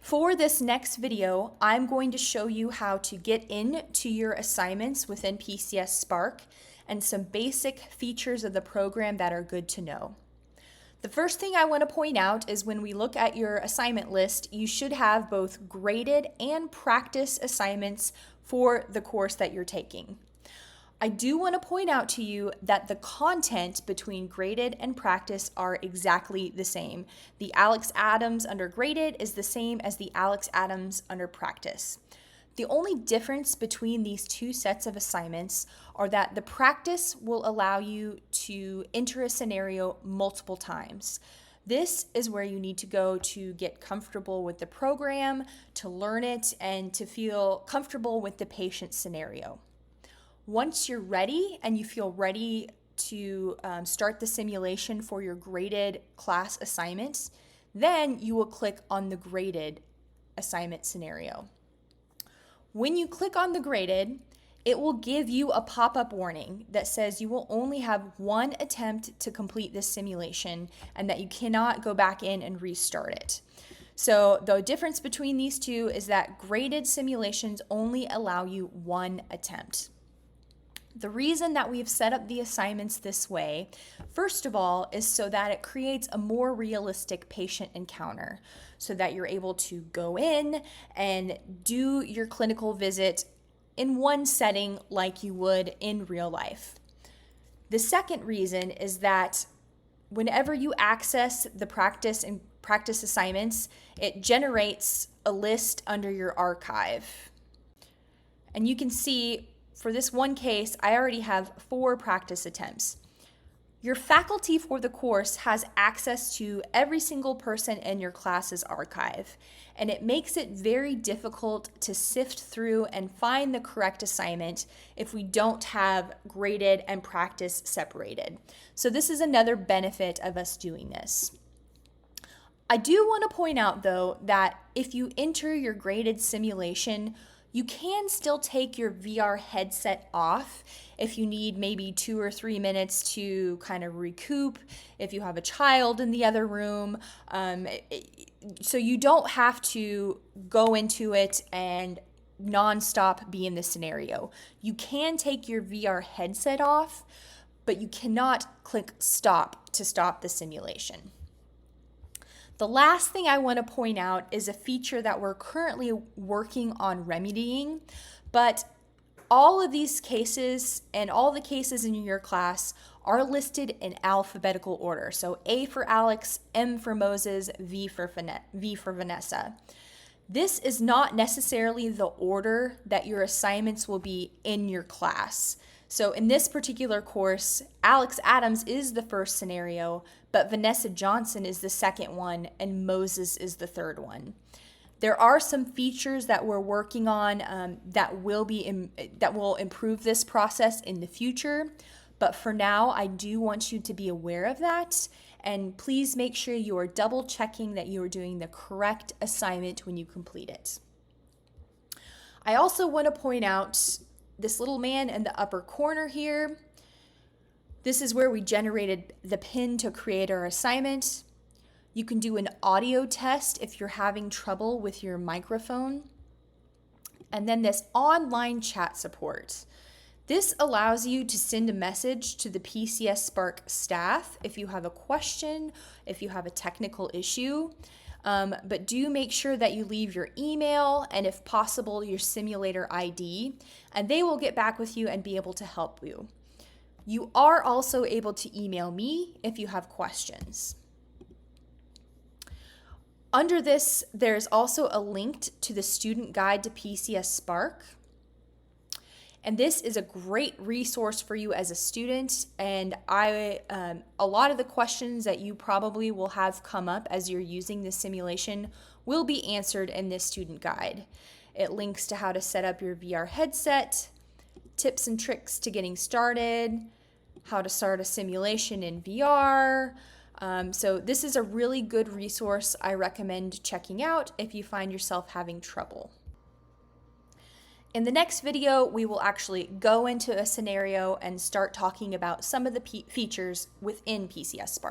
For this next video, I'm going to show you how to get into your assignments within PCS Spark and some basic features of the program that are good to know. The first thing I want to point out is when we look at your assignment list, you should have both graded and practice assignments for the course that you're taking. I do want to point out to you that the content between graded and practice are exactly the same. The Alex Adams under graded is the same as the Alex Adams under practice. The only difference between these two sets of assignments are that the practice will allow you to enter a scenario multiple times. This is where you need to go to get comfortable with the program, to learn it, and to feel comfortable with the patient scenario. Once you're ready and you feel ready to start the simulation for your graded class assignments, then you will click on the graded assignment scenario. When you click on the graded, it will give you a pop-up warning that says you will only have one attempt to complete this simulation and that you cannot go back in and restart it. So the difference between these two is that graded simulations only allow you one attempt. The reason that we've set up the assignments this way, first of all, is so that it creates a more realistic patient encounter, so that you're able to go in and do your clinical visit in one setting like you would in real life. The second reason is that whenever you access the practice assignments, it generates a list under your archive. And you can see for this one case, I already have 4 practice attempts. Your faculty for the course has access to every single person in your class's archive, and it makes it very difficult to sift through and find the correct assignment if we don't have graded and practice separated. So this is another benefit of us doing this. I do want to point out, though, that if you enter your graded simulation, you can still take your VR headset off if you need maybe 2 or 3 minutes to kind of recoup, if you have a child in the other room. So you don't have to go into it and nonstop be in this scenario. You can take your VR headset off, but you cannot click stop to stop the simulation. The last thing I want to point out is a feature that we're currently working on remedying, but all of these cases and all the cases in your class are listed in alphabetical order. So A for Alex, M for Moses, V for Vanessa. This is not necessarily the order that your assignments will be in your class. So in this particular course, Alex Adams is the first scenario, but Vanessa Johnson is the second one, and Moses is the third one. There are some features that we're working on that will improve this process in the future, but for now, I do want you to be aware of that, and please make sure you are double checking that you are doing the correct assignment when you complete it. I also want to point out this little man in the upper corner here. This is where we generated the pin to create our assignment. You can do an audio test if you're having trouble with your microphone. And then this online chat support. This allows you to send a message to the PCS Spark staff if you have a question, if you have a technical issue. But do make sure that you leave your email and, if possible, your simulator ID, and they will get back with you and be able to help you. You are also able to email me if you have questions. Under this, there's also a link to the student guide to PCS Spark. And this is a great resource for you as a student, and a lot of the questions that you probably will have come up as you're using this simulation will be answered in this student guide. It links to how to set up your VR headset, tips and tricks to getting started, how to start a simulation in VR. So this is a really good resource I recommend checking out if you find yourself having trouble. In the next video, we will actually go into a scenario and start talking about some of the features within PCS Spark.